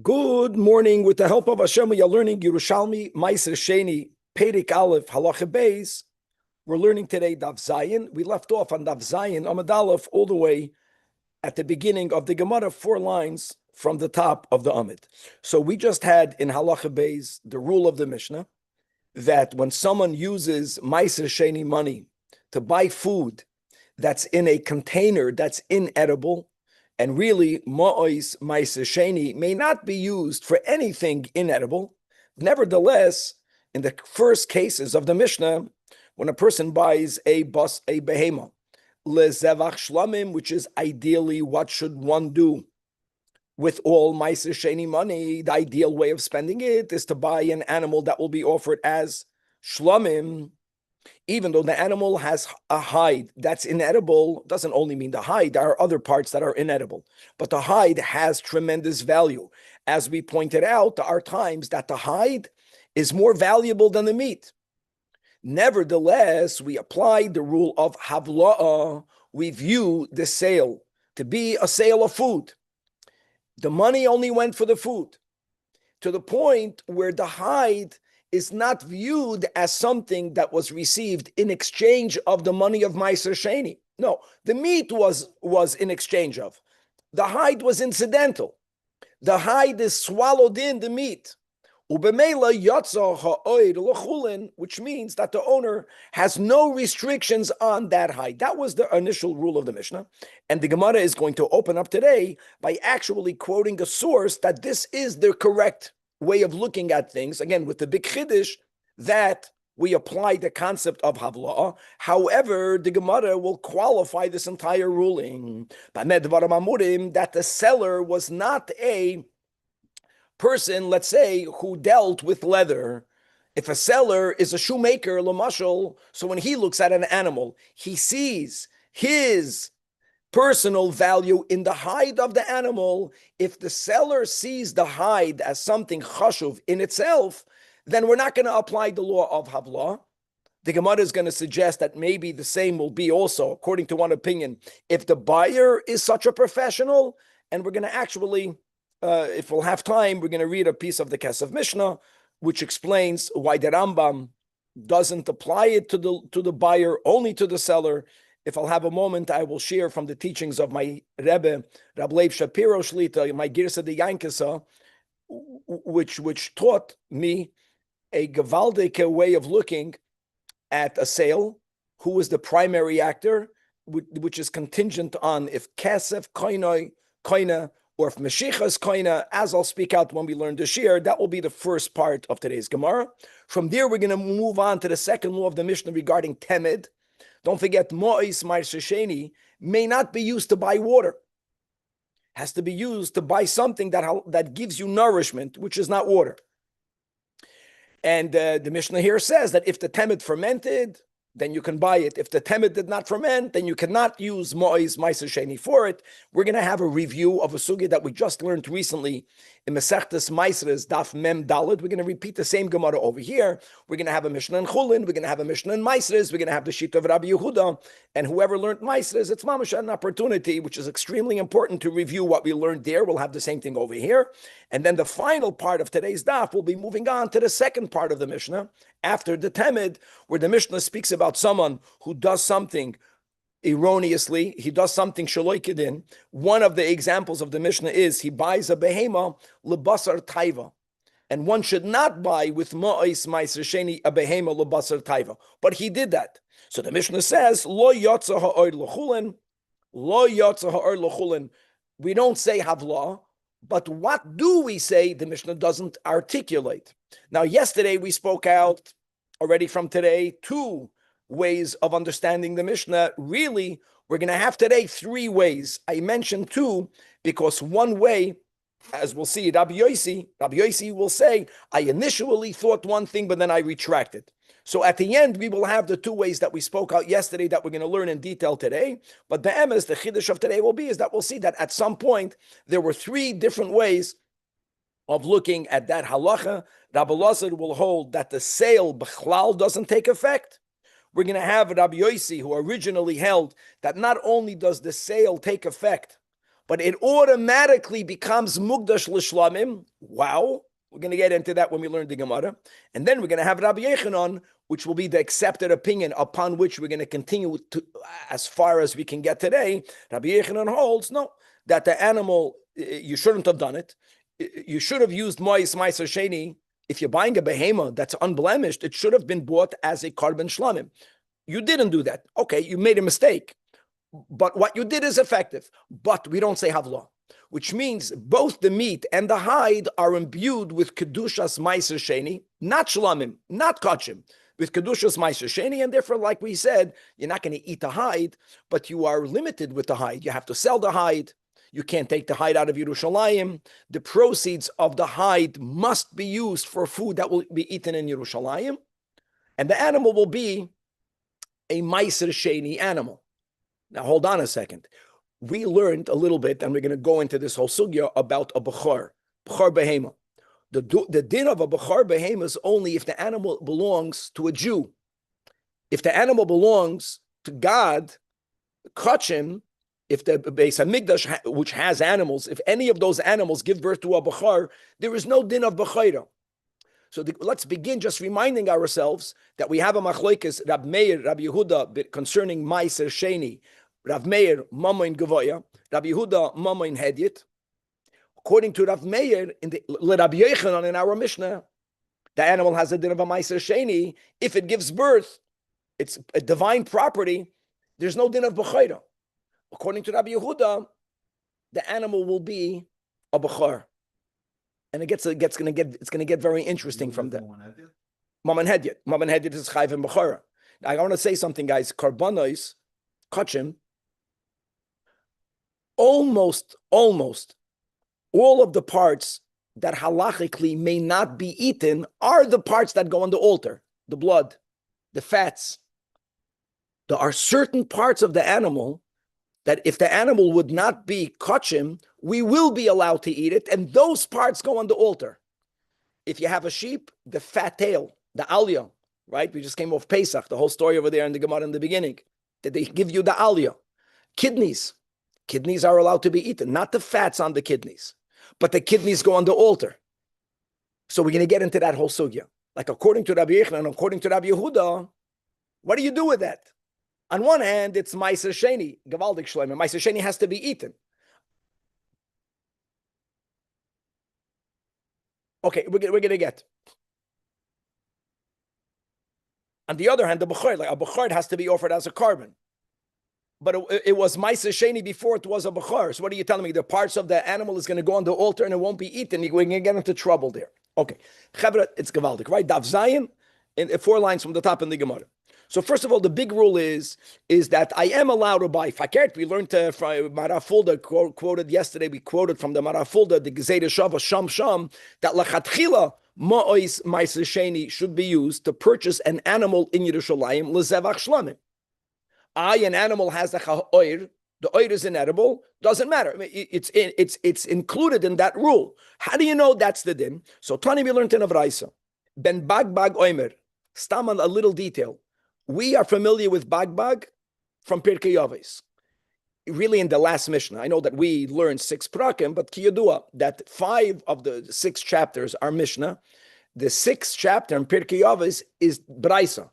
Good morning. With the help of Hashem, we are learning Yerushalmi, Meiser Sheni, Perek Aleph, Halacha Beis. We're learning today Daf Zayin. We left off on Daf Zayin, Amud Aleph, all the way at the beginning of the Gemara, 4 lines from the top of the Amud. So we just had in Halacha Beis the rule of the Mishnah that when someone uses Meiser Sheni money to buy food that's in a container that's inedible, and really, ma'ois ma'aser sheni may not be used for anything inedible. Nevertheless, in the first cases of the Mishnah, when a person buys a behema, lezevach shlamim, which is ideally what should one do with all ma'aser sheni money, the ideal way of spending it is to buy an animal that will be offered as shlamim. Even though the animal has a hide that's inedible, doesn't only mean the hide, there are other parts that are inedible. But the hide has tremendous value. As we pointed out, there are times that the hide is more valuable than the meat. Nevertheless, we applied the rule of havla'ah. We view the sale to be a sale of food. The money only went for the food, to the point where the hide is not viewed as something that was received in exchange of the money of Meiser Sheni. No, the meat was in exchange of. The hide was incidental. The hide is swallowed in the meat. Ubemela yatsa ha'oid l'chulin, which means that the owner has no restrictions on that hide. That was the initial rule of the Mishnah. And the Gemara is going to open up today by actually quoting a source that this is the correct way of looking at things, again, with the big chiddush that we apply the concept of havla'ah. However, the Gemara will qualify this entire ruling that the seller was not a person, let's say, who dealt with leather. If a seller is a shoemaker, lamashal, so when he looks at an animal, he sees his personal value in the hide of the animal. If the seller sees the hide as something chashuv in itself, then we're not going to apply the law of havlah. The Gemara is going to suggest that maybe the same will be also, according to one opinion, if the buyer is such a professional. And we're going to actually, if we'll have time, we're going to read a piece of the Kesef Mishnah, which explains why the Rambam doesn't apply it to the buyer, only to the seller. If I'll have a moment, I will share from the teachings of my Rebbe, Rabbi Leib Shapiro Shlita, my Girsa de Yankasa, which taught me a gewaldige way of looking at a sale, who is the primary actor, which is contingent on if Kesef Koina, or if Meshicha is Koina, as I'll speak out when we learn the Shir. That will be the first part of today's Gemara. From there, we're going to move on to the second law of the Mishnah regarding Temed. Don't forget, Mo'is Ma'aser Sheni may not be used to buy water. Has to be used to buy something that gives you nourishment, which is not water. And the Mishnah here says that if the temet fermented, then you can buy it. If the temet did not ferment, then you cannot use Mo'is Ma'aser Sheni for it. We're going to have a review of a sugya that we just learned recently in Masechtas Maisres Daf Mem Daled. We're going to repeat the same Gemara over here. We're going to have a Mishnah in Chulin. We're going to have a Mishnah in Maisres. We're going to have the Shita of Rabbi Yehuda. And whoever learned Maisres, it's mamash an opportunity, which is extremely important to review what we learned there. We'll have the same thing over here. And then the final part of today's daf will be moving on to the second part of the Mishnah, after the Temed, where the Mishnah speaks about someone who does something erroneously, he does something shaloikidin. One of the examples of the Mishnah is he buys a behema lebasar taiva, and one should not buy with ma'is ma'aser sheni a behema lebasar taiva, but he did that. So the Mishnah says lo yotza ha'or l'chulin, lo yotza ha'or l'chulin. We don't say havlah, but what do we say? The Mishnah doesn't articulate. Now, yesterday we spoke out already from today 2 ways of understanding the Mishnah. Really, we're going to have today 3 ways. I mentioned 2 because one way, as we'll see, Rabbi Yossi will say, I initially thought one thing, but then I retracted. So at the end, we will have the 2 ways that we spoke out yesterday that we're going to learn in detail today. But the emes, the chiddush of today will be, is that we'll see that at some point, there were 3 different ways of looking at that halacha. Rabbi Lazar will hold that the sale b'chlal doesn't take effect. We're going to have Rabbi Yossi, who originally held that not only does the sale take effect, but it automatically becomes mugdash l'shlamim. Wow. We're going to get into that when we learn the Gemara. And then we're going to have Rabbi Yechanan, which will be the accepted opinion upon which we're going to continue to, as far as we can get today. Rabbi Yechanan holds, no, that the animal, you shouldn't have done it. You should have used Mois Meiser Sheni. If you're buying a behema that's unblemished, it should have been bought as a carbon shlamim. You didn't do that. Okay, you made a mistake. But what you did is effective. But we don't say havla, which means both the meat and the hide are imbued with kedushas meiser sheni, not shlamim, not kachim, with kedushas meiser sheni, and therefore, like we said, you're not going to eat the hide, but you are limited with the hide. You have to sell the hide. You can't take the hide out of Yerushalayim. The proceeds of the hide must be used for food that will be eaten in Yerushalayim, and the animal will be a meiser sheni animal. Now, hold on a second. We learned a little bit, and we're going to go into this whole sugya about a bechor behema. The din of a bechor behema is only if the animal belongs to a Jew. If the animal belongs to God, kachim, if the Beis Hamikdash, which has animals, if any of those animals give birth to a bechor, there is no din of bechora. So let's begin just reminding ourselves that we have a machlokes Rab Meir, Rabbi Yehuda concerning Meiser Sheni. Rav Meir, Mamoin Gavoya, Rabbi Yehuda, Mamoin Hedyet. According to Rav Meir, in the Rabbi Yechanan in our Mishnah, the animal has a din of a Meiser Sheni. If it gives birth, it's a divine property. There's no din of Bechora. According to Rabbi Yehuda, the animal will be a Bechor. And it's going to get very interesting from there. Mamoin Hedyet. Mamoin Hedyet is Chayv and Bechora. I want to say something, guys. Karbanos, Kachim, almost all of the parts that halachically may not be eaten are the parts that go on the altar, the blood, the fats. There are certain parts of the animal that if the animal would not be kachim, we will be allowed to eat it, and those parts go on the altar. If you have a sheep, the fat tail, the alia, right? We just came off Pesach, the whole story over there in the Gemara in the beginning. That they give you the alia. Kidneys are allowed to be eaten, not the fats on the kidneys, but the kidneys go on the altar. So we're going to get into that whole sugya. Like according to Rabbi Yechanan and according to Rabbi Yehuda, what do you do with that? On one hand, it's Meiser Sheni, Gavaldik Shleim, and Meiser Sheni has to be eaten. Okay, we're going to get. On the other hand, the Bechor, like a Bechor has to be offered as a carbon. But it was Meiser Sheni before it was a Bechor. So what are you telling me? The parts of the animal is going to go on the altar and it won't be eaten. You're going to get into trouble there. Okay. Chavra, it's Gavaldik, right? Daf Zayin, in 4 lines from the top in the Gemara. So first of all, the big rule is that I am allowed to buy fakert. We learned from Marafulda, quoted yesterday, we quoted from the Marafulda, the Gezeda Shava Sham, that lachatchila ma'ois meiser sheni should be used to purchase an animal in Yerushalayim, lezevach shlamim. An animal has the oir, the oir is inedible, doesn't matter. I mean, it's included in that rule. How do you know that's the din? So Tani, we learned in Avraisa, ben bag oimer, staman, a little detail. We are familiar with Bagbag from Pirkei Avos. Really in the last Mishnah. I know that we learned 6 prakim, but kiyadua, that 5 of the 6 chapters are Mishnah. The 6th chapter in Pirkei Avos is Braisa.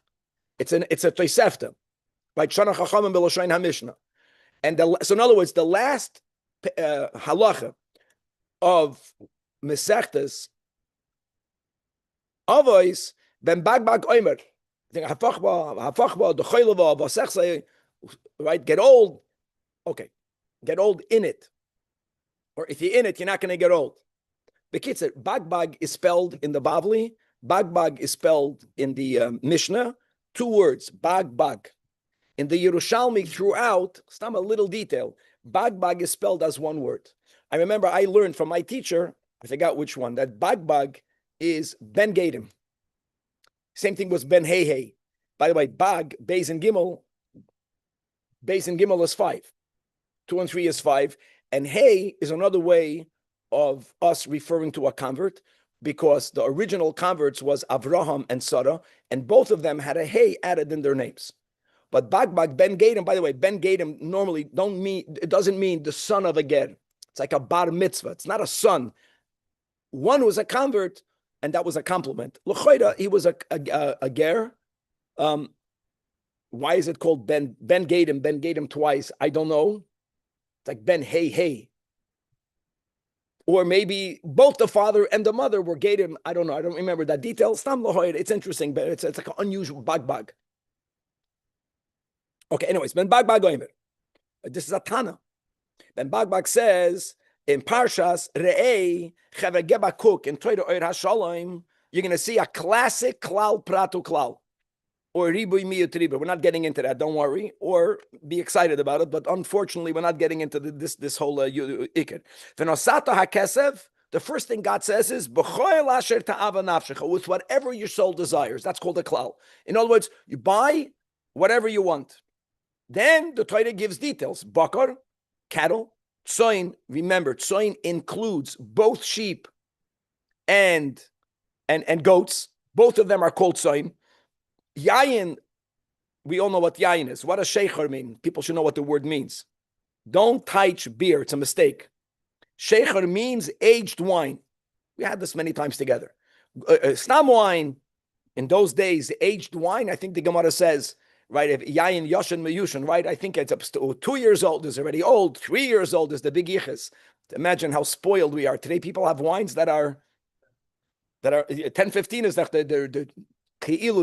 It's a Tosefta. Right? Shana Chachamim B'Lashain HaMishnah. And so in other words, the last halacha of Mesechtes Avos, ben Bagbag Oimer, right? Get old. Okay. Get old in it. Or if you're in it, you're not going to get old. Bekitzer, Bagbag is spelled in the Bavli. Bagbag is spelled in the Mishnah. 2 words, Bagbag. In the Yerushalmi throughout, some a little detail, Bagbag is spelled as 1 word. I remember I learned from my teacher, I forgot which one, that Bagbag is Ben Gadim. Same thing was Ben Hey. By the way, Bag, Beis and Gimel is 5. 2 and 3 is 5. And Hey is another way of us referring to a convert, because the original converts was Avraham and Sarah, and both of them had a Hey added in their names. But Bagbag, Ben Gadim, by the way, Ben Gadim normally doesn't mean the son of a Ger. It's like a bar mitzvah. It's not a son. One was a convert, and that was a compliment. L'choira, he was a ger. Why is it called Ben Gadim twice? I don't know. It's like Ben Hey. Or maybe both the father and the mother were Gadim. I don't know. I don't remember that detail. It's interesting, but it's like an unusual bag. Okay, anyways, Ben Bag Oimer. This is a Tana. Ben Bag says in Parshas Re'ei Chaver Geba Cook in Torah Oir HaShalom, you're going to see a classic klal pratu klal. Or ribui miyut ribu. We're not getting into that, don't worry. Or be excited about it, but unfortunately, we're not getting into this whole ikir. V'nosata hakesev, the first thing God says is, b'choel asher ta'ava nafshecha, with whatever your soul desires. That's called a klal. In other words, you buy whatever you want. Then the Torah gives details. Bakar, cattle, tzoin. Remember, tzoin includes both sheep and goats. Both of them are called tzoin. Yayin, we all know what yayin is. What does sheikher mean? People should know what the word means. Don't touch beer. It's a mistake. Sheikher means aged wine. We had this many times together. Stam wine, in those days, aged wine, I think the Gemara says, right, if yayin yoshen meyushin, right, I think it's up to 2 years old is already old. 3 years old is the big yiches. Imagine how spoiled we are. Today, people have wines that are 10, 15 is that the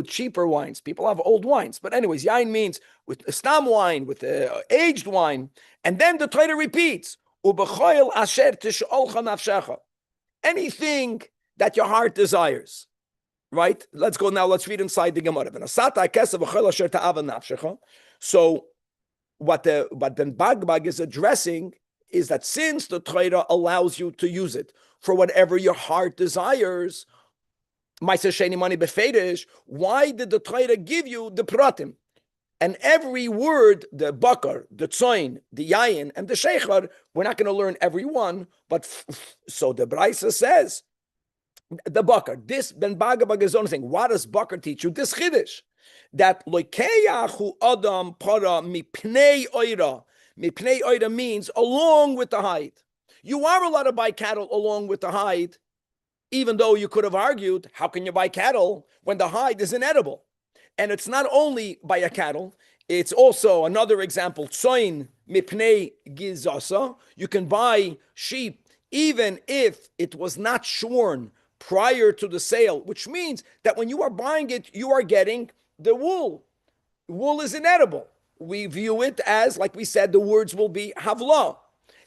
cheaper wines. People have old wines. But anyways, yain means with stam wine, with aged wine. And then the Torah repeats, U'b'choil asher tish'olcha nafshecha. Anything that your heart desires. Right? Let's go now. Let's read inside the Gemara. So what Ben Bagbag is addressing is that since the Torah allows you to use it for whatever your heart desires, why did the Torah give you the pratim? And every word, the bakar, the tzoin, the yayin, and the sheikhar, we're not going to learn every one, but so the Braisa says, the bakar, this Ben Bagabag is only thing. What does bakar teach you? This chiddush, that loikeyahu adam para mipnei oira. Mipnei oira means along with the hide. You are allowed to buy cattle along with the hide, even though you could have argued, how can you buy cattle when the hide is inedible? And it's not only buy a cattle, it's also another example, tzoin mipnei gizasa. You can buy sheep even if it was not shorn prior to the sale, which means that when you are buying it, you are getting the wool. Wool is inedible. We view it as, like we said, the words will be havla.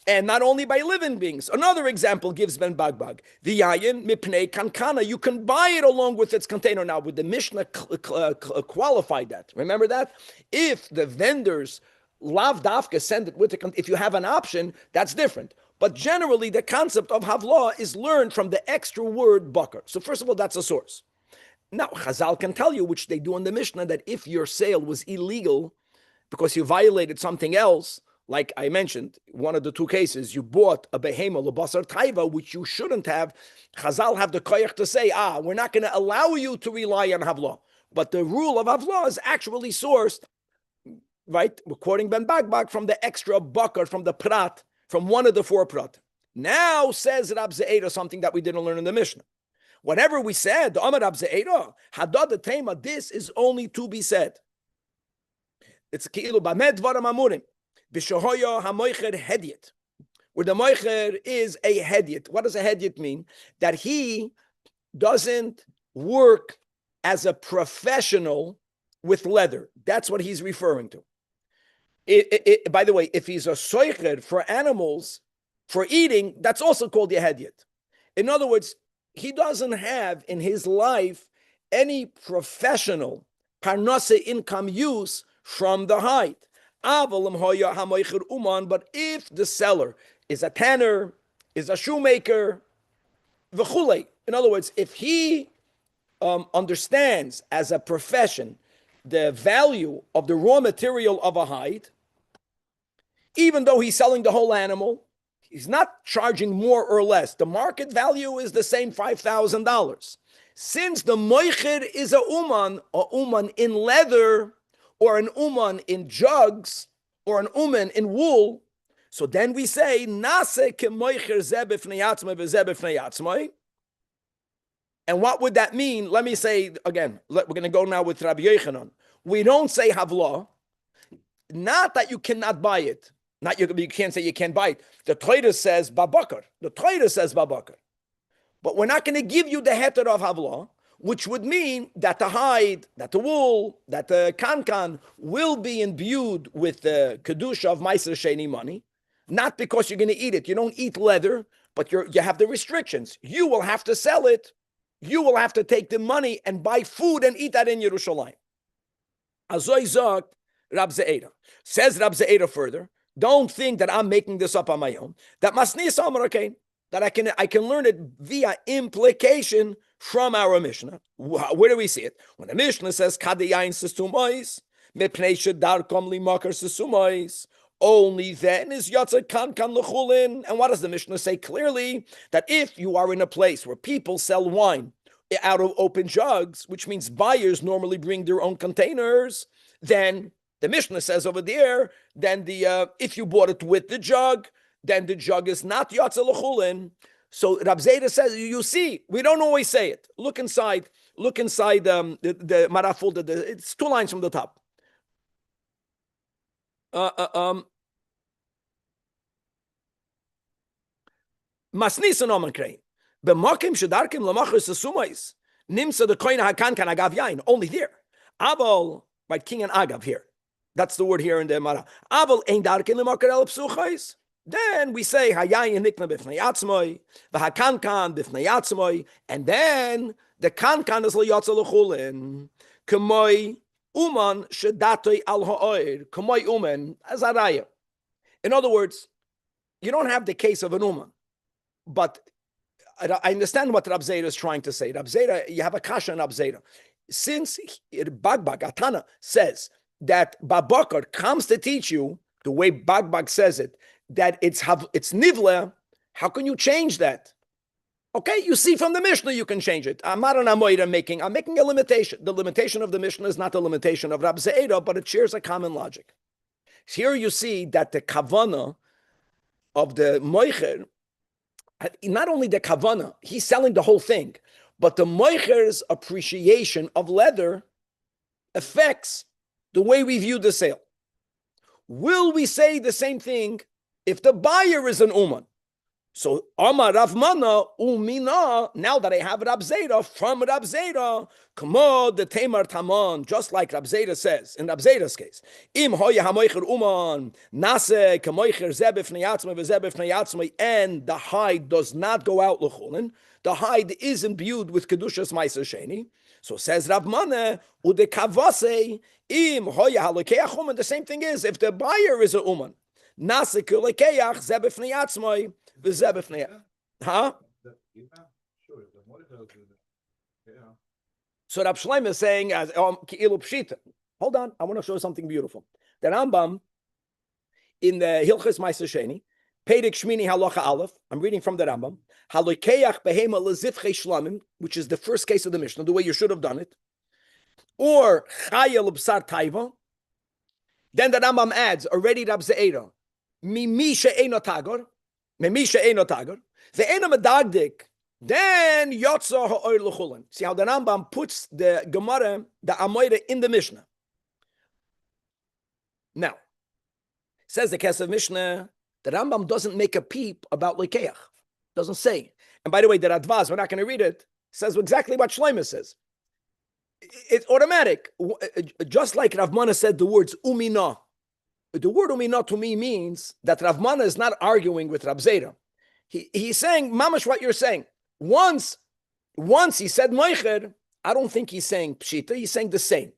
And not only by living beings. Another example gives Ben Bagbag. The yayin mipnei kankana. You can buy it along with its container. Now, with the Mishnah qualified that. Remember that? If the vendors lav dafka send it with the, if you have an option, that's different. But generally, the concept of havla is learned from the extra word bakar. So first of all, that's a source. Now, Chazal can tell you, which they do in the Mishnah, that if your sale was illegal because you violated something else, like I mentioned, one of the two cases, you bought a behema lebasar taiva, which you shouldn't have. Chazal have the koyach to say, we're not going to allow you to rely on havla. But the rule of havla is actually sourced, right? We're quoting Ben Bagbag from the extra bakar, from the prat, from one of the 4 prat. Now says Rab Ze'era something that we didn't learn in the Mishnah. Whatever we said, the Amar Rab Ze'era, hadad the tema, this is only to be said. It's ki'ilu bamed dvaram amurim. B'shohoya hamoicher hedyet, where the moicher is a hedyet. What does a hedyet mean? That he doesn't work as a professional with leather. That's what he's referring to. By the way, if he's a soicher for animals, for eating, that's also called a hedyet. In other words, he doesn't have in his life any professional parnasa income use from the hide. But if the seller is a tanner, is a shoemaker, in other words, if he understands as a profession the value of the raw material of a hide, even though he's selling the whole animal, he's not charging more or less. The market value is the same $5,000. Since the moicher is a uman in leather, or an uman in jugs, or an uman in wool, So then we say, Nase kemoicher ze b'fnei atzmai v'ze b'fnei atzmai. And what would that mean? Let me say again, we're going to go now with Rabbi Yochanan. We don't say havla, not that you cannot buy it. Not you can't say you can't buy it. The Torah says babakar. The Torah says babakar. But we're not going to give you the heter of havla, which would mean that the hide, that the wool, that the kankan will be imbued with the kedusha of meiser sheni money, not because you're going to eat it. You don't eat leather, but you have the restrictions. You will have to sell it. You will have to take the money and buy food and eat that in Yerushalmi. Azoy Zajac, Rab Ze'era. Says Rab Ze'era further, don't think that I'm making this up on my own. That masnis amarakein, that I can learn it via implication from our Mishnah. Where do we see it? When the Mishnah says kadayayin sesumois, mipnei shedarkom limakar sesumois, only then is yatsa kan lechulin. And what does the Mishnah say clearly? That if you are in a place where people sell wine out of open jugs, which means buyers normally bring their own containers, then the Mishnah says over there, then if you bought it with the jug, then the jug is not yatsa lechulin. So Rab Zeda says, you see, we don't always say it. Look inside the maraful. It's 2 lines from the top. Masnisan oman krei. B'makim shedarkim lamachus esumais. Nimsa the koina hakan kan agav yain. Only there. Aval, right, king and agav here. That's the word here in the Mara. Aval ein darkim lamakar el psuchais. Then we say hayayin nikna b'fnei atzmoi, v'hakankan b'fnei atzmoi, and then the kankan is liyatza l'chulin. K'moi uman shedatoi al ha'oir. K'moi uman as araya. In other words, you don't have the case of an uman, but I understand what Rab Zera is trying to say. Rab Zera, you have a kasha in Rab Zera. Since Bagbag Atana says that Babakar comes to teach you the way Bagbag says it, that it's nivle, how can you change that? Okay, you see from the Mishnah you can change it. I'm not an amoira I'm making a limitation. The limitation of the Mishnah is not the limitation of Rab Ze'era, but it shares a common logic. Here you see that the kavana of the moicher, not only the kavana, he's selling the whole thing, but the moicher's appreciation of leather affects the way we view the sale. Will we say the same thing if the buyer is an uman? So Amar Rav Mana umina. Now that I have Rab Zera from Rab Zera, kamod the Tamar Taman, just like Rab Zera says in Rab Zera's case. Im hoya hamoicher uman nase kamoicher zebefnei atzmai v'zebefnei atzmai, and the hide does not go out l'chulin. The hide is imbued with kedushas ma'aser sheni. So says Rav Mana ude kavase im hoya halekeach uman. The same thing is if the buyer is a uman nase kulekeach zebefnei atzmai. Huh? So Rab Shlomo is saying, hold on, I want to show you something beautiful. The Rambam in the Hilchos Ma'aser Sheni, Perek Shmini Halacha Aleph, I'm reading from the Rambam, Halokeach behema lezivchei shlamim, which is the first case of the Mishnah, the way you should have done it, or Chayel b'sar taiva. Then the Rambam adds, already Rab Ze'era, Mimi she'eno tagor, Memisha Eino Tagar, the Eino Medagdik, then Yotza Ha'or L'chulin. See how the Rambam puts the Gemara, the Amoira in the Mishnah. Now, says the Kesef Mishnah, the Rambam doesn't make a peep about Lekeach. Doesn't say. And by the way, the Radvaz, we're not going to read it, says exactly what Shlomo says. It's automatic. Just like Rav Mana said the words Umina. The word umina to me means that Rav Mana is not arguing with Rab Zera. He's saying, mamash, what you're saying. Once he said moicher, I don't think he's saying pshita, he's saying the same.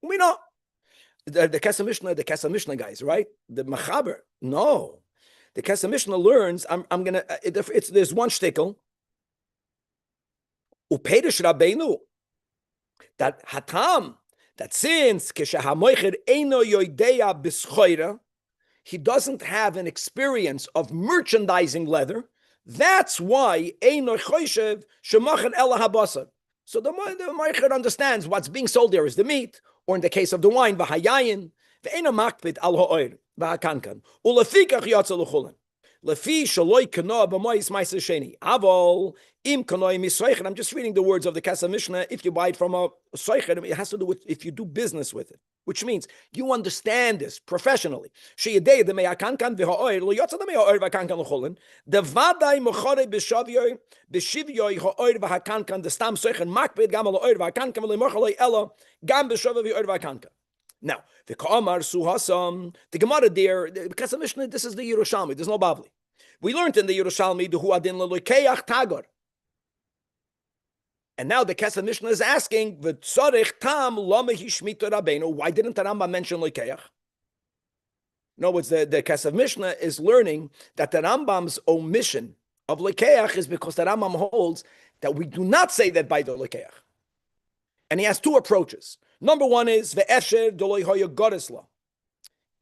Umina. The Kesef Mishnah guys, right? The Machaber. No. The Kesef Mishnah learns, there's one shtickle. Upedish Rabbeinu. That hatam, that since he doesn't have an experience of merchandising leather, that's why so the Meicher understands what's being sold there is the meat, or in the case of the wine, v'hayayin, ve'ena makpid al ha'oir. v'hakankan. Ulefikach yatsa l'chulen. Lefi shaloi kana b'mois ma'aser sheni. Avol im kanoi misaychen. I'm just reading the words of the Kesef Mishnah. If you buy it from a soichen, it has to do with if you do business with it, which means you understand this professionally. Sheyedei the me'akankan v'ha'oir lo yatsa the me'ha'oir v'hakankan l'chulen. The vaday mechare b'shavyoy b'shivyoy ha'oir v'hakankan the stam soichen makbid gam ha'oir v'hakankan v'leimochalei ela gam b'shavyoy v'oir v'hakankan. Now, the Ka'amar Suhasam, the Gemara there, because of Mishnah, this is the Yerushalmi, there's no Bavli. We learned in the Yerushalmi, the Huadin Lelokeach Tagar. And now the Kesef Mishnah is asking, V'tzorech tam lama hishmita Rabbeinu, why didn't the Rambam mention Lekeach? No, it's the Kesef Mishnah is learning that the Rambam's omission of Lekeach is because the Rambam holds that we do not say that by the Lekeach. And he has two approaches. Number one is ve'esher doloi hoya gorisla.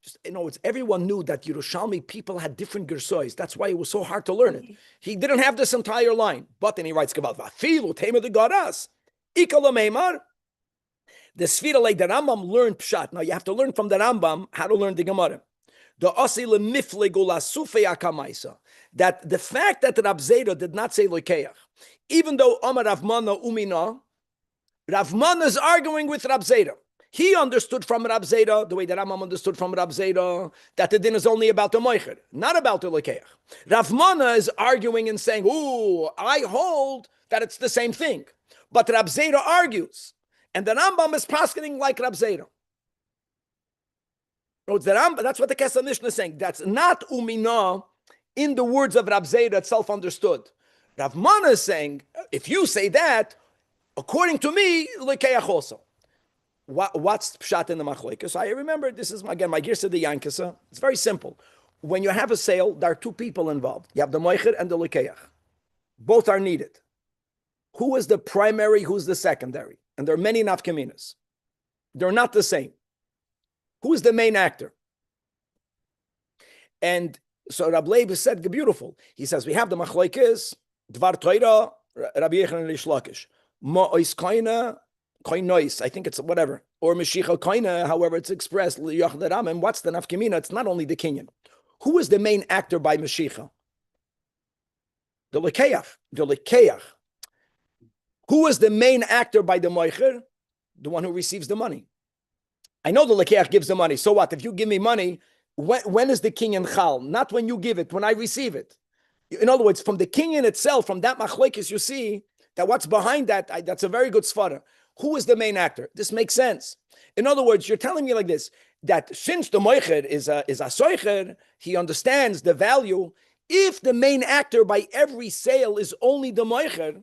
Just it's everyone knew that Yerushalmi people had different gersois. That's why it was so hard to learn it. He didn't have this entire line, but then he writes about vafilu tema de garas ikala meimar. The Sfira like the Rambam learned pshat. Now you have to learn from the Rambam how to learn the Gemara. The asi lemiflegu la sufe akamaisa. That the fact that the Rab Zera did not say lokeach, even though Amar Rav Mana umina. Rav Mana is arguing with Rab Zera. He understood from Rab Zera, the way that Rambam understood from Rab Zera, that the din is only about the moicher, not about the lekeach. Rav Mana is arguing and saying, "Ooh, I hold that it's the same thing." But Rab Zera argues, and the Rambam is paskening like Rab Zera. That's what the Kesef Mishnah is saying. That's not umina in the words of Rab Zera itself understood. Rav Mana is saying, if you say that, according to me, lekeach also. What's pshat in the machlokes? I remember this is again my girsa the yankasa. It's very simple. When you have a sale, there are two people involved. You have the moicher and the lekeach. Both are needed. Who is the primary? Who's the secondary? And there are many nafkaminas. They're not the same. Who is the main actor? And so Rabbi Leib said beautiful. He says we have the machlokes dvar Torah Rabbi Yechon and Rish Lakish. Ma'ois koina, koinois, I think it's whatever, or Meshicha koina, however it's expressed, and what's the nafkamina? It's not only the kinyan. Who is the main actor by Meshicha? The lekeach. Who is the main actor by the moicher? The one who receives the money. I know the lekeach gives the money. So what? If you give me money, when is the kinyan chal? Not when you give it, when I receive it. In other words, from the kinyan itself, from that machlekes, you see that what's behind that, that's a very good svara. Who is the main actor? This makes sense. In other words, you're telling me like this, that since the moicher is a soicher, he understands the value. If the main actor by every sale is only the moicher,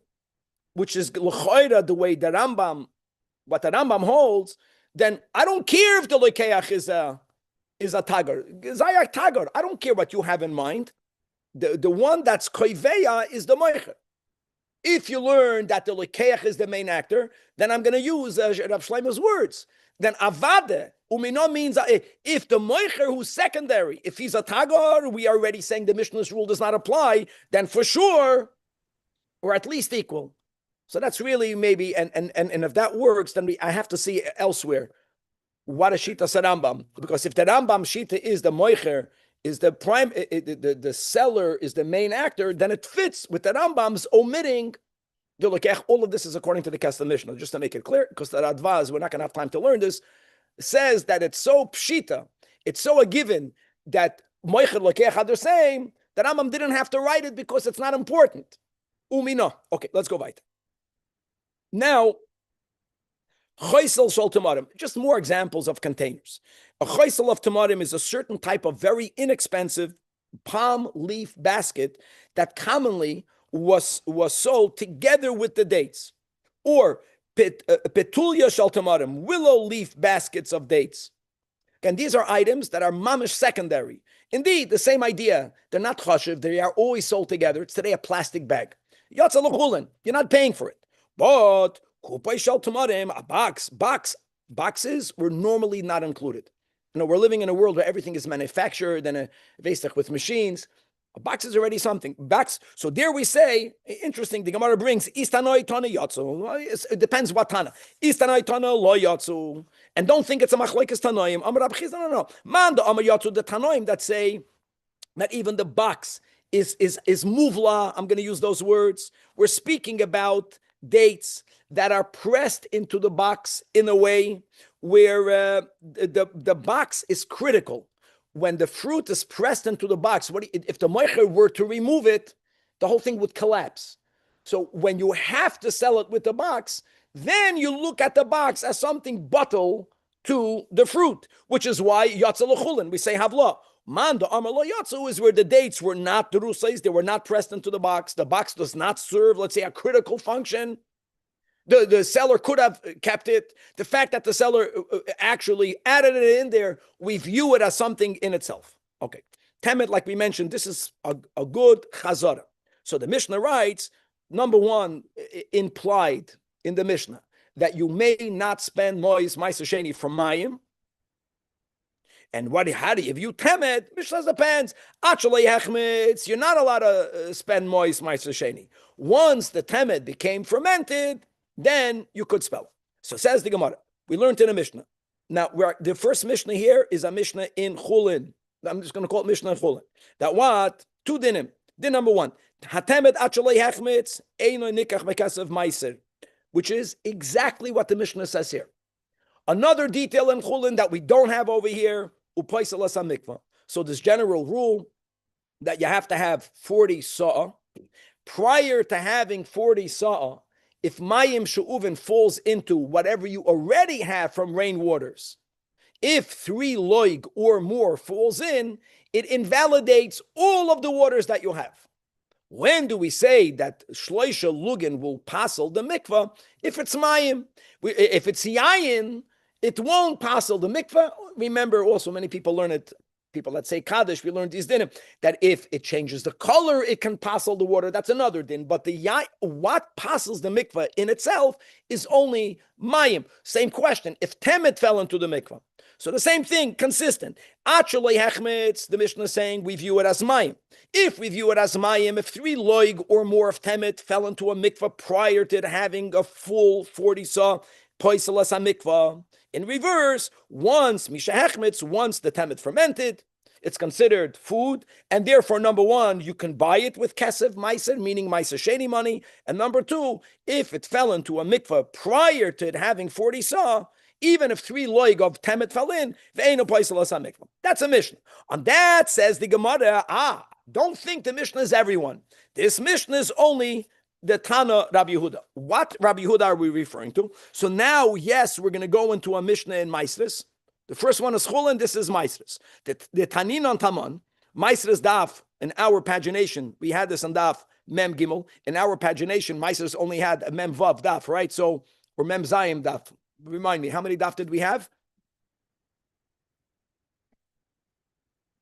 which is l'choira the way the Rambam, what the Rambam holds, then I don't care if the lekeach is a tagar. Zajac tagar. I don't care what you have in mind. The one that's koiveya is the moicher. If you learn that the lekeach is the main actor, then I'm going to use Rav Shleima's words. Then avade umino means if the moicher who's secondary, if he's a tagar, we are already saying the Mishnah's rule does not apply. Then for sure, or at least equal. So that's really maybe, and if that works, then I have to see elsewhere what a shita Rambam, because if the Rambam shita is the moicher, is the prime, the seller is the main actor, then it fits with the Rambam's omitting the lekech. All of this is according to the Kesef Mishnah, just to make it clear, because the Radvaz, we're not going to have time to learn this, says that it's so pshita, it's so a given that moicher lekech are the same, that Rambam didn't have to write it because it's not important. Umino. Okay, let's go weiter. Now, choisel shel tamarim, just more examples of containers. A choisel of tamarim is a certain type of very inexpensive palm leaf basket that commonly was sold together with the dates. Or petulia shel tamarim, willow leaf baskets of dates. And these are items that are mamish secondary. Indeed, the same idea. They're not chashiv, they are always sold together. It's today a plastic bag. Yatsa l'chulin, you're not paying for it. But kupay shel tamarim, a boxes were normally not included. We're living in a world where everything is manufactured and a vesach with machines. A box is already something. Box. So there we say, interesting, the Gemara brings, Istanoi Tana Yatsu. It depends what Tana. Istanoi Tana Lo Yatsu. And don't think it's a machlekes tanoim. Amar Rabbi Chizda, no. Man the Amar Yatzu, the tanoim that say that even the box is muvla. I'm going to use those words. We're speaking about dates that are pressed into the box in a way where the box is critical. When the fruit is pressed into the box, if the moicher were to remove it, the whole thing would collapse. So when you have to sell it with the box, then you look at the box as something bottle to the fruit, which is why yatsa l'chulin, we say havla. Man, the amar lo yatsu is where the dates were not derusais, they were not pressed into the box. The box does not serve, let's say, a critical function. The seller could have kept it. The fact that the seller actually added it in there, we view it as something in itself. Okay. Temet, like we mentioned, this is a good chazara. So the Mishnah writes, number one, implied in the Mishnah, that you may not spend mois ma'aser sheni from mayim. And how do you view temet? Mishnah depends. Actually, you're not allowed to spend mois ma'aser sheni. Once the temet became fermented, then you could spell. So says the Gemara. We learned in a Mishnah. Now, the first Mishnah here is a Mishnah in Chulin. I'm just going to call it Mishnah in Chulin. That what? Two dinim. Din number one. Hatemet actually hachmitz eino nikach mekasav meiser, which is exactly what the Mishnah says here. Another detail in Chulin that we don't have over here, upaisalas mikvah. So this general rule that you have to have 40 sa'ah. Prior to having 40 sa'ah, if mayim she'uvin falls into whatever you already have from rainwaters, if 3 loig or more falls in, it invalidates all of the waters that you have. When do we say that shloisha lugin will passel the mikvah? If it's mayim. If it's yayin, it won't passel the mikvah. Remember also, many people learn it, people that say Kaddish, we learned these dinim, that if it changes the color, it can passel the water. That's another din. But what passels the mikvah in itself is only mayim. Same question. If temet fell into the mikvah, so the same thing, consistent. Actually, hechmetz, the Mishnah is saying we view it as mayim. If we view it as mayim, if 3 loig or more of temet fell into a mikvah prior to having a full 40 saw, poiselas mikvah. In reverse, once misha hechmetz, once the temet fermented, it's considered food, and therefore, number one, you can buy it with kesef meiser, meaning meiser sheni money, and number two, if it fell into a mikvah prior to it having 40 saw, even if 3 loig of temet fell in, ve'eino poiselas mikvah. That's a Mishnah. On that says the Gemara, don't think the Mishnah is everyone. This Mishnah is only the Tana Rabbi Yehuda. What Rabbi Yehuda are we referring to? So now, yes, we're going to go into a Mishnah in Maisris. The first one is Chulin, this is Maisris. The Tanin on Taman, Maisris Daf, in our pagination, we had this on Daf Mem Gimel. In our pagination, Maisris only had a Mem Vav Daf, right? So, or Mem Zayim Daf. Remind me, how many Daf did we have?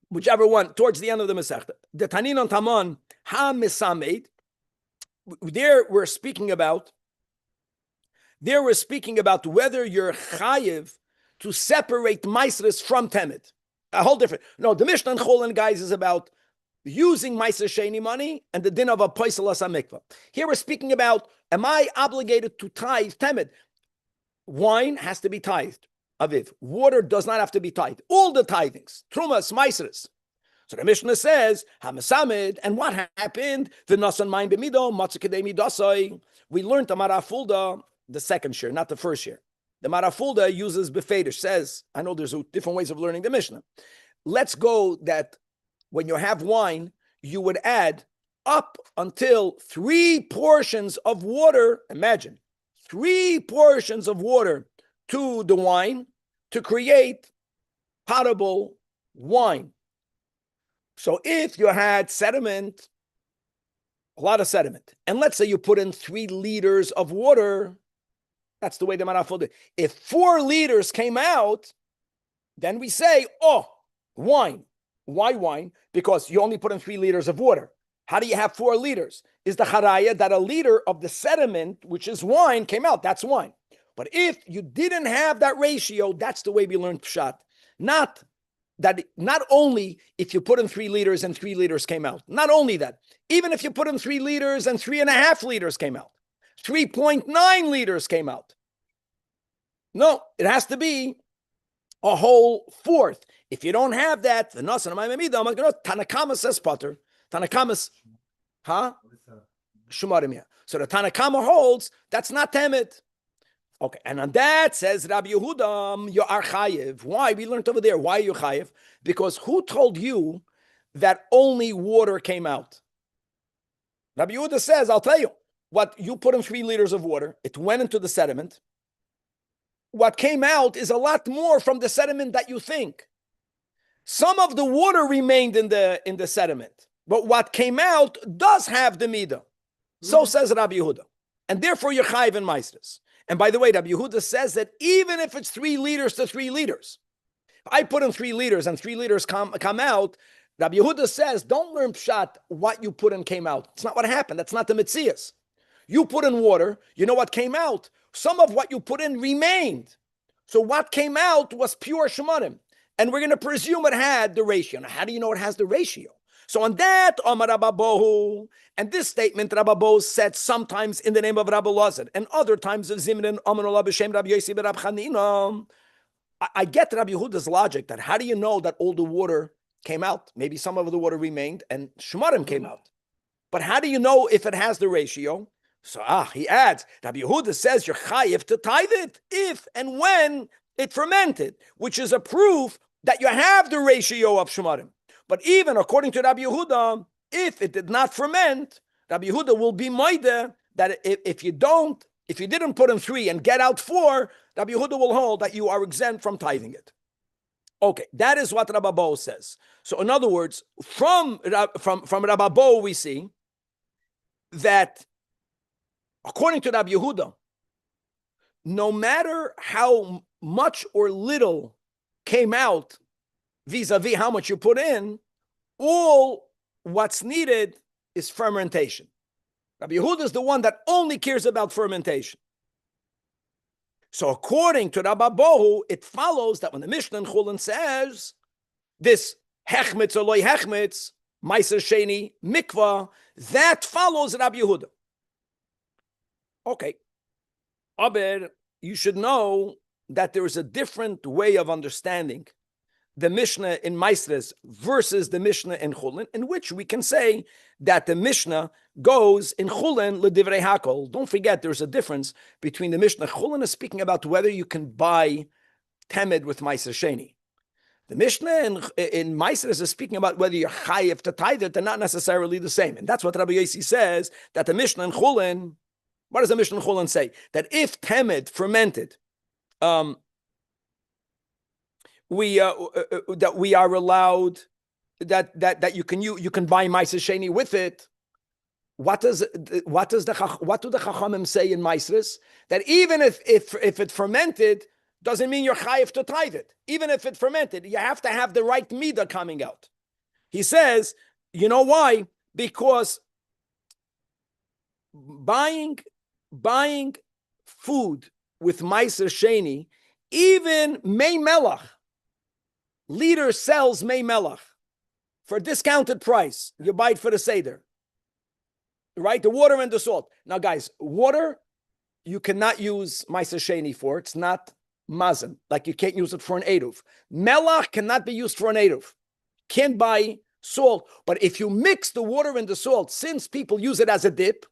Whichever one, towards the end of the Masechta. The Tanin on Taman, Ha Misamed, there we're speaking about whether you're chayiv to separate maisres from temet. A whole different. No, the Mishnah and Chulin, guys, is about using meiser sheni money and the din of a poiselas mikvah. Here we're speaking about, am I obligated to tithe temet? Wine has to be tithed. Aviv. Water does not have to be tithed. All the tithings, trumas, maisres. So the Mishnah says, Hamasamid, and what happened? The Nasan Main Bemido, Matzakademi Dasai. We learned the Marafulda, the second share, not the first share. The Marafulda uses Befedish, says, I know there's different ways of learning the Mishnah. Let's go that when you have wine, you would add up until 3 portions of water, imagine, 3 portions of water to the wine to create potable wine. So if you had sediment, a lot of sediment, and let's say you put in 3 liters of water, that's the way the Maraful did. If 4 liters came out, then we say, wine. Why wine? Because you only put in 3 liters of water. How do you have 4 liters? Is the haraya that a liter of the sediment, which is wine, came out? That's wine. But if you didn't have that ratio, that's the way we learned Pshat. Not only if you put in 3 liters and 3 liters came out. Not only that. Even if you put in 3 liters and 3.5 liters came out. 3.9 liters came out. No, it has to be a whole fourth. If you don't have that, the Nasan Tanakama says Potter. Tanakama's, huh? Shumarim, yeah. So the Tanakama holds that's not Temet. Okay, and on that says Rabbi Yehuda, you are chayiv. Why? We learned over there. Why are you chayiv? Because who told you that only water came out? Rabbi Yehuda says, I'll tell you. What you put in 3 liters of water, it went into the sediment. What came out is a lot more from the sediment that you think. Some of the water remained in the sediment, but what came out does have the midah. So says Rabbi Yehuda, and therefore you're chayiv in maasros. And by the way, Rabbi Yehuda says that even if it's 3 liters to 3 liters, I put in 3 liters and 3 liters come out. Rabbi Yehuda says, don't learn pshat what you put in came out. It's not what happened. That's not the mitzias. You put in water, you know what came out? Some of what you put in remained. So what came out was pure shemanim. And we're going to presume it had the ratio. Now, how do you know it has the ratio? So on that, Amar Rabba Bohu, and this statement Rabba Bohu said sometimes in the name of Rabbi Lazar, and other times of Zimrin, Amar Allah B'Shem Rabbi Yossi B'Rab Chanina. I get Rabbi Yehuda's logic that how do you know that all the water came out? Maybe some of the water remained and shemarim came out. But how do you know if it has the ratio? So he adds, Rabbi Yehuda says you're chayiv to tithe it if and when it fermented, which is a proof that you have the ratio of shemarim. But even according to Rabbi Yehuda, if it did not ferment, Rabbi Yehuda will be moide that if you didn't put in 3 and get out 4, Rabbi Yehuda will hold that you are exempt from tithing it. Okay, that is what Rabbi Bo says. So in other words, from Rabbi Bo we see that according to Rabbi Yehuda, no matter how much or little came out vis-a-vis how much you put in, all what's needed is fermentation. Rabbi Yehuda is the one that only cares about fermentation. So according to Rabbi Bohu, it follows that when the Mishnah in Chulin says this hechmitz or loy hechmitz, meiser sheni, mikvah, that follows Rabbi Yehuda. Okay. Aber you should know that there is a different way of understanding the Mishnah in Maasros versus the Mishnah in Chulin, in which we can say that the Mishnah goes in Chulin l'divrei hakol. Don't forget, there's a difference between the Mishnah. Chulin is speaking about whether you can buy temed with Meiser Sheni. The Mishnah in Maasros is speaking about whether you're chayiv to tithe it. They're not necessarily the same. And that's what Rabbi Yossi says, that the Mishnah in Chulin, what does the Mishnah in Chulin say? That if temed fermented, that we are allowed that you can buy Meiser Sheni with it. What do the Chachamim say in Maasros? That even if it fermented, doesn't mean you're chayiv to tithe it. Even if it fermented, you have to have the right midah coming out. He says, you know why? Because buying food with Meiser Sheni, even Mei Melach, Leader sells Mei Melach for a discounted price. You buy it for the Seder. Right? The water and the salt. Now, guys, water, you cannot use Meiser Sheni for. It's not mazen. Like you can't use it for an Eruv. Melach cannot be used for an Eruv. Can't buy salt. But if you mix the water and the salt, since people use it as a dip,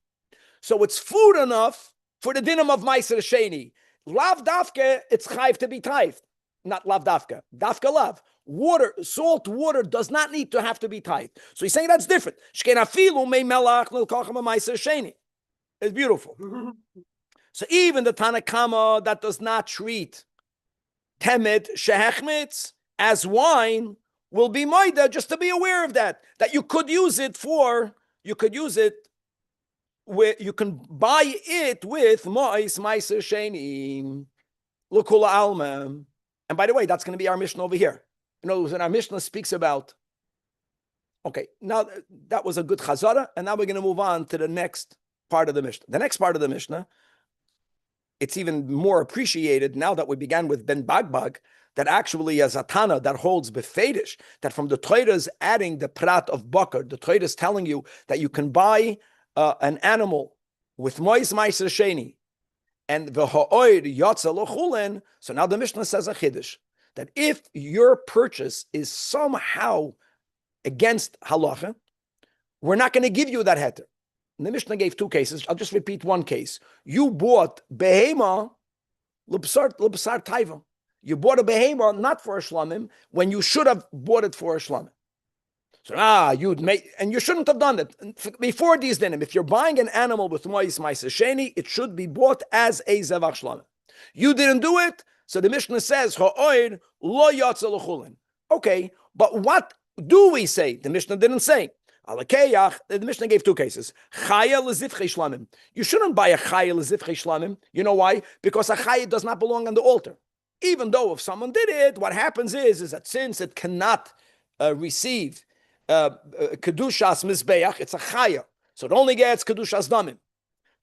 so it's food enough for the dinam of Meiser Sheni. Lav dafke, it's chayv to be tithed. Not lav dafka. Dafka lav. Water, salt water does not need to have to be tithed. So he's saying that's different. It's beautiful. So even the Tanakama that does not treat temet shehechmitz as wine will be moida, just to be aware of that. That you could use it with, you can buy it with mois meiser sheni l'kula alma. And by the way, that's going to be our Mishnah over here. In other words, when our Mishnah speaks about, okay, now that was a good chazara, and now we're going to move on to the next part of the Mishnah. The next part of the Mishnah, it's even more appreciated now that we began with Ben Bagbag, that actually as a Tana that holds befedish, that from the Torah is adding the prat of bakar, the Torah is telling you that you can buy an animal with mois meiser sheni, And the ha'oid yatsa lochulen. So now the Mishnah says a chiddush that if your purchase is somehow against halacha, we're not going to give you that heter. And the Mishnah gave two cases. I'll just repeat one case. You bought behema l'bsar taiva. You bought a behema not for a shlamim when you should have bought it for a shlamim. So you'd make, and you shouldn't have done it before these dinim. If you're buying an animal with mois sheni, it should be bought as a zevach shlamim. You didn't do it, so the Mishnah says ha'oid lo yatsa l'chulin. Okay, but what do we say? The Mishnah didn't say. The Mishnah gave two cases. Chaya l'zivchei shlamim. You shouldn't buy a chaya l'zivchei shlamim. You know why? Because a chaya does not belong on the altar. Even though if someone did it, what happens is that since it cannot receive kedushas mizbeach, it's a chaya, so it only gets kedushas damim.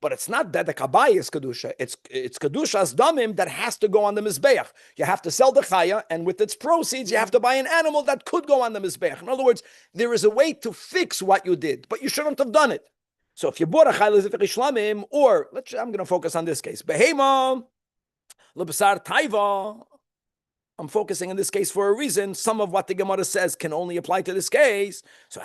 But it's not that the kabaya is kedusha; it's kedushas damim that has to go on the mizbeach. You have to sell the chaya, and with its proceeds, you have to buy an animal that could go on the mizbeach. In other words, there is a way to fix what you did, but you shouldn't have done it. So if you bought a chaya l'zivchei shlamim, or I'm going to focus on this case, behema l'basar taiva. I'm focusing in this case for a reason. Some of what the Gemara says can only apply to this case. So,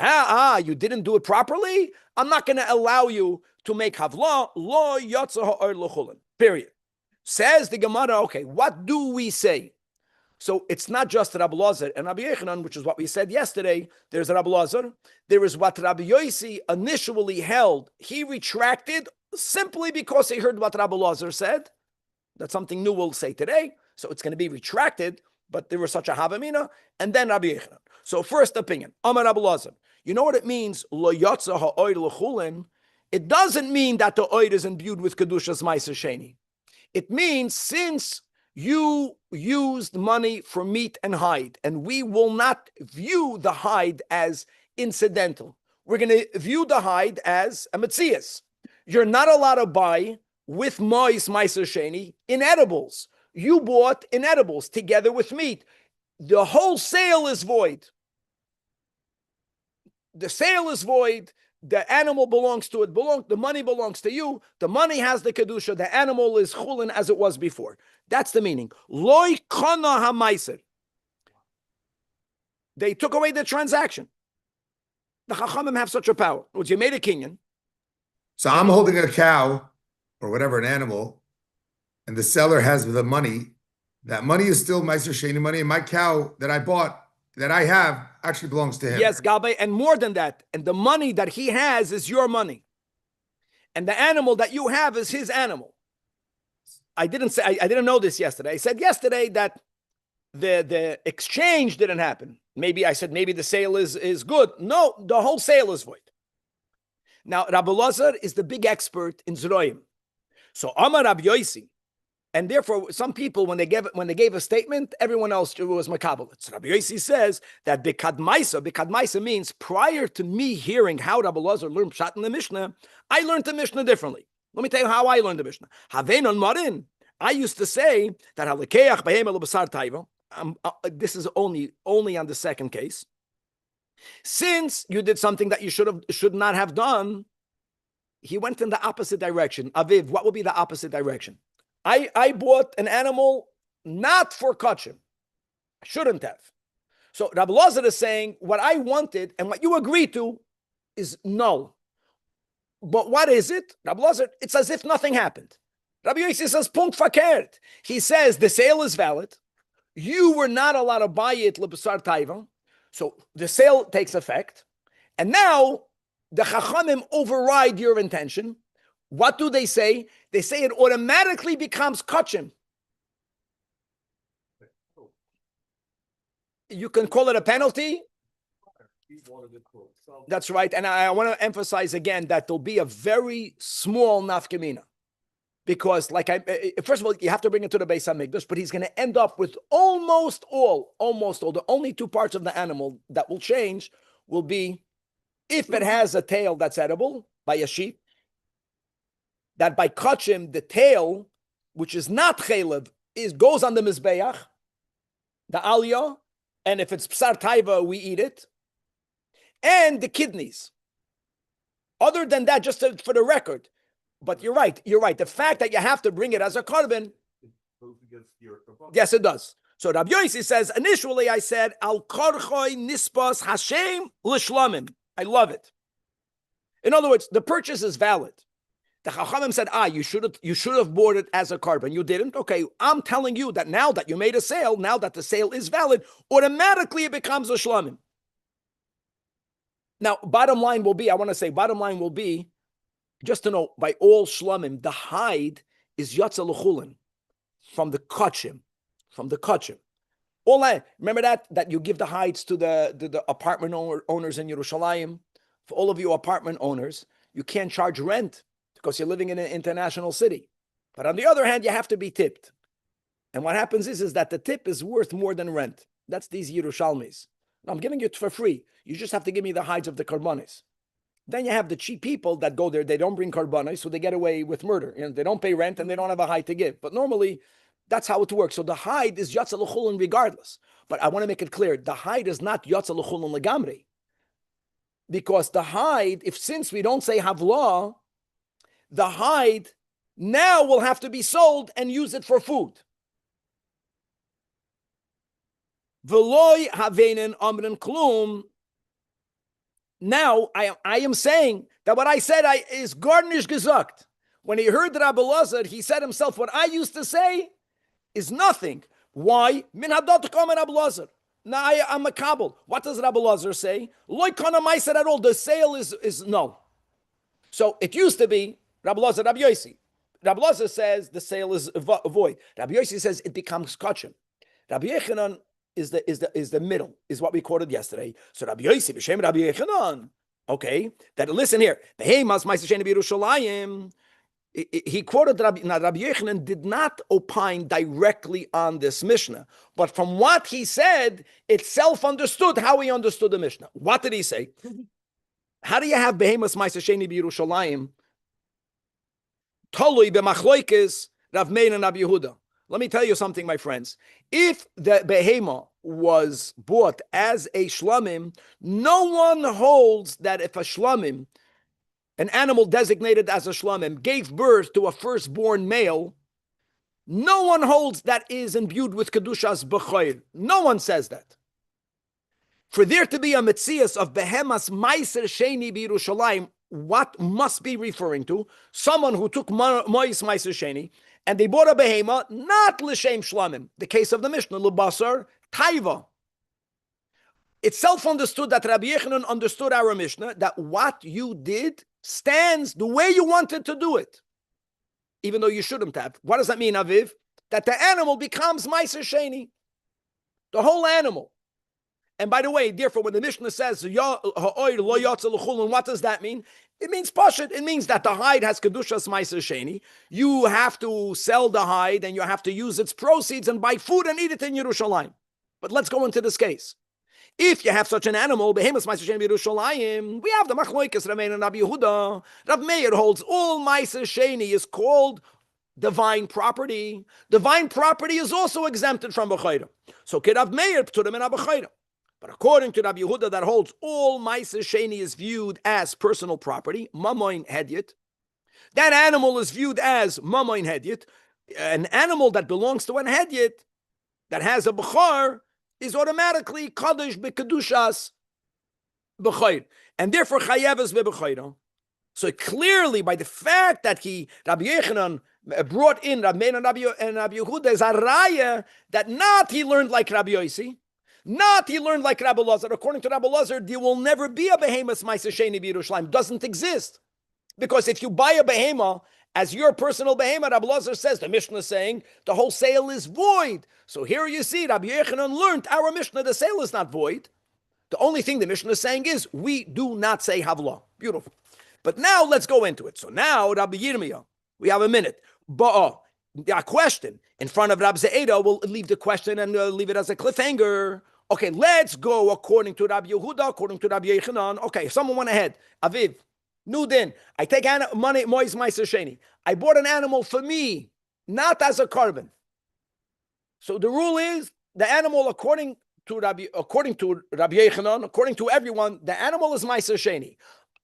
you didn't do it properly? I'm not going to allow you to make havla, lo yatsa ha'or l'chulin. Period. Says the Gemara, okay, what do we say? So it's not just Rabbi Lazar and Rabbi Yechanan, which is what we said yesterday. There's Rabbi Lazar. There is what Rabbi Yossi initially held. He retracted simply because he heard what Rabbi Lazar said. That's something new we'll say today. So it's going to be retracted, but there was such a havamina, and then Rabbi Yechanan. So first opinion, Amar Rabbi Lazar. You know what it means? Lo yatsa ha'oid l'chulin. It doesn't mean that the oid is imbued with kedushas ma'aser sheni. It means since you used money for meat and hide, and we will not view the hide as incidental. We're going to view the hide as a metzias. You're not allowed to buy with mois ma'aser sheni in edibles. You bought in edibles together with meat. The whole sale is void. The sale is void. The animal belongs to it. The money belongs to you. The money has the kedusha. The animal is chulin as it was before. That's the meaning. Loi kana hamaiser. They took away the transaction. The chachamim have such a power. Which you made a kinyan. So I'm holding a cow or whatever, an animal, and the seller has the money. That money is still Meiser Sheni money, and my cow that I bought, that I have, actually belongs to him. Yes, Gabe, and more than that. And the money that he has is your money. And the animal that you have is his animal. I didn't know this yesterday. I said yesterday that the exchange didn't happen. Maybe I said maybe the sale is good. No, the whole sale is void. Now, Rabbi Lazar is the big expert in Zroim. So Amar Rabbi Yossi, and therefore some people when they gave a statement, everyone else was makabel. So Rabbi Yossi says that bikadmaisa means prior to me hearing how Rabbi Lazar learned pshat in the Mishnah, I learned the Mishnah differently. Let me tell you how I learned the Mishnah. Havenon marin. I used to say that halakeach behema l'basar taiva. This is only on the second case. Since you did something that you should not have done, he went in the opposite direction. Aviv, what would be the opposite direction? I bought an animal not for kachim. I shouldn't have. So Rabbi Lazar is saying what I wanted and what you agreed to is null. But what is it? Rabbi Lazar, it's as if nothing happened. Rabbi Yossi says, punkt fakert. He says the sale is valid. You were not allowed to buy it lebasar taiva. So the sale takes effect. And now the chachamim override your intention. What do they say? They say it automatically becomes kachim. You can call it a penalty. That's right. And I want to emphasize again that there'll be a very small nafkamina. Because first of all, you have to bring it to the Beis HaMikdash, but he's going to end up with almost all. The only two parts of the animal that will change will be if it has a tail that's edible by a sheep, that by kachim, the tail, which is not chaylev, goes on the mizbeach, the aliyah, and if it's psar taiva, we eat it, and the kidneys. Other than that, just for the record, But you're right. You're right. The fact that you have to bring it as a carbon, yes, it does. So Rabbi Yossi says, initially I said, Al Korchoi Nispas Hashem Lishlamim. I love it. In other words, the purchase is valid. The Chachamim said, you should have bought it as a carbon. You didn't? Okay, I'm telling you that now that you made a sale, now that the sale is valid, automatically it becomes a shlamim. Now, bottom line will be, just to know, by all shlamim, the hide is yatsa l'chulin, from the kachim. All that, remember that you give the hides to the apartment owners in Yerushalmi. For all of you apartment owners, you can't charge rent because you're living in an international city. But on the other hand, you have to be tipped. And what happens is that the tip is worth more than rent. That's these Yerushalmis. I'm giving it for free. You just have to give me the hides of the karbanis. Then you have the cheap people that go there. They don't bring karbanis, so they get away with murder. They don't pay rent and they don't have a hide to give. But normally, that's how it works. So the hide is yatsa l'chulin regardless. But I want to make it clear, the hide is not yatsa l'chulin legamri. Because the hide, since we don't say havlah, the hide now will have to be sold and use it for food. V'loi haveinen amrin klum. Now I am saying that what I said is garnish gesagt. When he heard Rabbi Lazar, he said himself, what I used to say is nothing. Why? Min hadot come Rabbi Lazar. Now I'm a kabul. What does Rabbi Lazar say? Loi kana ma'aser at all. The sale is no. So it used to be Rabbi Lazar, Rabbi Yossi. Rabbi Lazar says the sale is void. Rabbi Yossi says it becomes kachim. Rabbi Yechanan is the middle, is what we quoted yesterday. So Rabbi Yossi, b'shem Rabbi Yechanan. Okay, that listen here. Behemas ma'aser sheni b'Yerushalayim. He quoted Rabbi Yechanan did not opine directly on this Mishnah, but from what he said, it self-understood how he understood the Mishnah. What did he say? How do you have behemas ma'aser sheni b'Yerushalayim? Tolui b'machloikis Rav Meir and Rabbi Yehuda. Let me tell you something, my friends. If the behema was bought as a shlamim, no one holds that if a shlamim, an animal designated as a shlamim, gave birth to a firstborn male, no one holds that is imbued with kedushas b'chayr. No one says that. For there to be a metzias of behemas ma'aser sheni b'Yerushalayim, what must be referring to? Someone who took mois ma'aser sheni and they bought a behema, not l'shem shlamim. The case of the Mishnah, l'basar taiva. It's self-understood that Rabbi Yechanan understood our Mishnah, that what you did stands the way you wanted to do it, even though you shouldn't have. What does that mean, Aviv? That the animal becomes ma'aser sheni, the whole animal. And by the way, therefore, when the Mishnah says, what does that mean? It means pashut. It means that the hide has kedushas ma'aser sheni. You have to sell the hide and you have to use its proceeds and buy food and eat it in Yerushalayim. But let's go into this case. If you have such an animal, behemoth ma'aser sheni Yerushalayim, we have the machloikas Rav Meir and Rabbi Yehuda. Rav Meir holds all ma'aser sheni is called divine property. Divine property is also exempted from b'chayra. So Rav Meir p'turim and b'chayra. But according to Rabbi Yehuda, that holds all ma'aser sheni is viewed as personal property, mamoin hedyet. That animal is viewed as mamoin hedyet. An animal that belongs to an hedyet, that has a b'char, is automatically kadosh b'kedushas b'chayr, and therefore chayeves b'chayra. So clearly, by the fact that Rabbi Yechanan brought in Rabbi Meir and Rabbi Yehuda, is a raya that not he learned like Rabbi Yossi. Not he learned like Rabbi Lazar. According to Rabbi Lazar, there will never be a behemoth ma'aser sheni b'Yerushalayim. Doesn't exist. Because if you buy a behemoth as your personal behemoth, Rabbi Lazar says, the Mishnah is saying, the whole sale is void. So here you see, Rabbi Yechanan learned our Mishnah, the sale is not void. The only thing the Mishnah is saying is, we do not say havlah. Beautiful. But now let's go into it. So now, Rabbi Yirmiyah, we have a minute. A question in front of Rabbi Ze'eda, we'll leave the question and leave it as a cliffhanger. Okay, let's go according to Rabbi Yehuda, according to Rabbi Yechanan. Okay, someone went ahead. Aviv, Nudin, I take money, mois ma'aser sheni. I bought an animal for me, not as a carbon. So the rule is, the animal, according to Rabbi Yechanan, according to everyone, the animal is ma'aser sheni.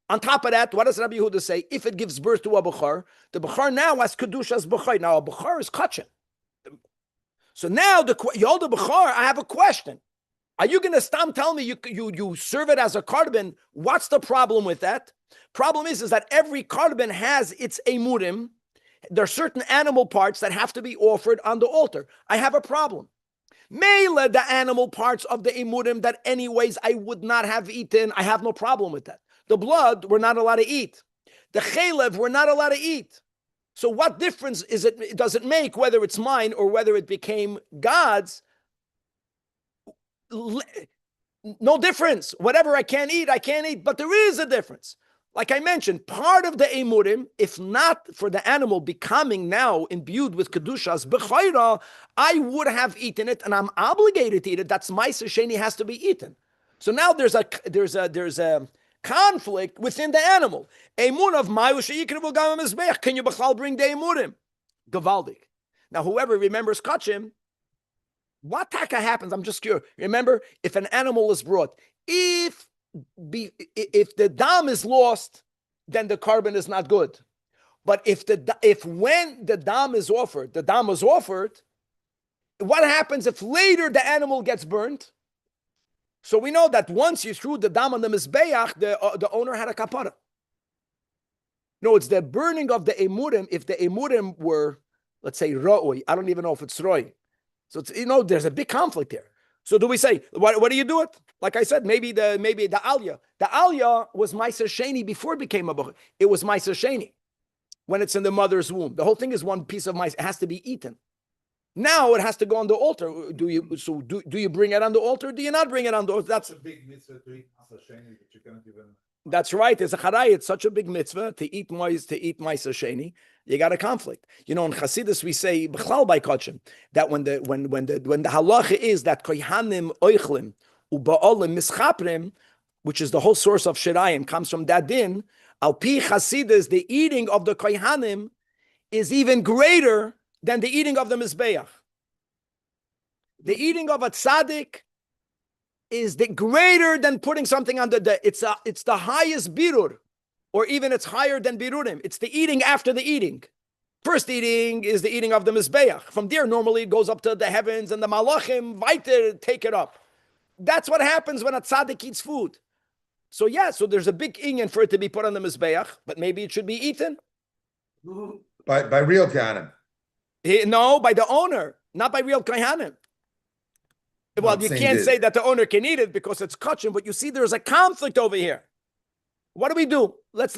On top of that, what does Rabbi Yehuda say? If it gives birth to a Bechar, the Bechar now has Kedushas Bechar. Now a Bechar is Kachin. So now the Yolda Bechar, I have a question. Are you going to tell me you serve it as a carbon? What's the problem with that? Problem is that every carbon has its emurim. There are certain animal parts that have to be offered on the altar. I have a problem. Mele, the animal parts of the emurim that anyways I would not have eaten, I have no problem with that. The blood, we're not allowed to eat. The chelev, we're not allowed to eat. So what difference does it make whether it's mine or whether it became God's? No difference. Whatever I can't eat, I can't eat. But there is a difference. Like I mentioned, part of the emurim, if not for the animal becoming now imbued with kedushas b'chayra, I would have eaten it, and I'm obligated to eat it. That's ma'aser sheni has to be eaten. So now there's a conflict within the animal. Emun of mayu sheikrevu gam mizbeach. Can you b'chlal bring the emurim? Gavaldik. Now whoever remembers kachim, what taka happens? I'm just curious. Remember, if an animal is brought, if the dam is lost, then the carbon is not good. But if when the dam is offered, the dam was offered, what happens if later the animal gets burnt? So we know that once you threw the dam on the mizbeach, the owner had a kapara. No, it's the burning of the emurim. If the emurim were, let's say, ro'oi, I don't even know if it's roi. So it's, there's a big conflict here. So do we say, what do you do it? Like I said, maybe the aliyah. The aliyah was ma'aser sheni before it became a bechor. It was ma'aser sheni when it's in the mother's womb. The whole thing is one piece of ma'aser. It has to be eaten. Now it has to go on the altar. Do you bring it on the altar? Or do you not bring it on the altar? That's a big mitzvah to eat ma'aser sheni that you're going to give him. That's right. It's a charay. It's such a big mitzvah to eat ma'aser sheni. You got a conflict. In Chassidus we say b'chlal by kachim that when the halacha is that kohanim oichlim uba'olim mischaprim, which is the whole source of shirayim, comes from that din. Al pi Chassidus, the eating of the kohanim is even greater than the eating of the mizbeach. The eating of a tzaddik is greater than putting something on it's the highest birur. Or even it's higher than birurim. It's the eating after the eating. First eating is the eating of the mizbeach. From there, normally it goes up to the heavens and the malachim, weiter, take it up. That's what happens when a tzaddik eats food. So there's a big inyan for it to be put on the mizbeach, but maybe it should be eaten. By real kohanim. No, by the owner, not by real kohanim. Well, you can't say that the owner can eat it because it's kachim, but you see there's a conflict over here. What do? Let's